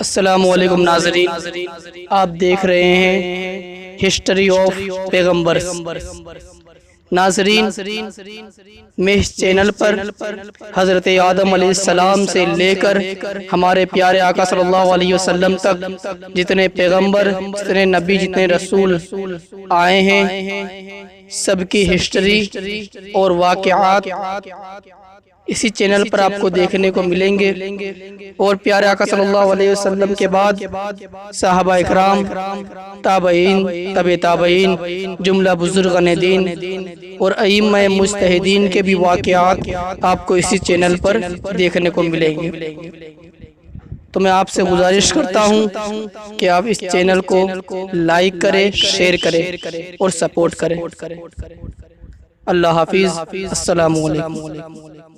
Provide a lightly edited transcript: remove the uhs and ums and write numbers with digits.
अस्सलामु अलैकुम नाज़रीन, आप देख रहे हैं हिस्ट्री ऑफ पैगम्बर। नाज़रीन, मैं इस चैनल पर हज़रत आदम अलैहिस्सलाम से लेकर हमारे प्यारे आका सल्लल्लाहु अलैहि वसल्लम तक जितने पैगम्बर, जितने नबी, जितने रसूल आए हैं, सबकी हिस्ट्री और वाक़यात इसी चैनल पर आपको देखने को मिलेंगे। और प्यारे आका सल्लल्लाहु अलैहि वसल्लम के बाद सहाबा इकराम, ताबईन, तबे ताबईन, जुमला बुजुर्गान दीन और अइम्मा मुज्तहिदीन के भी वाक़यात आपको इसी चैनल पर देखने को मिलेंगे। तो मैं आपसे गुजारिश करता हूँ कि आप इस चैनल को लाइक करें, शेयर करें और सपोर्ट करें। अल्लाह हाफिज़। अस्सलामु अलैकुम।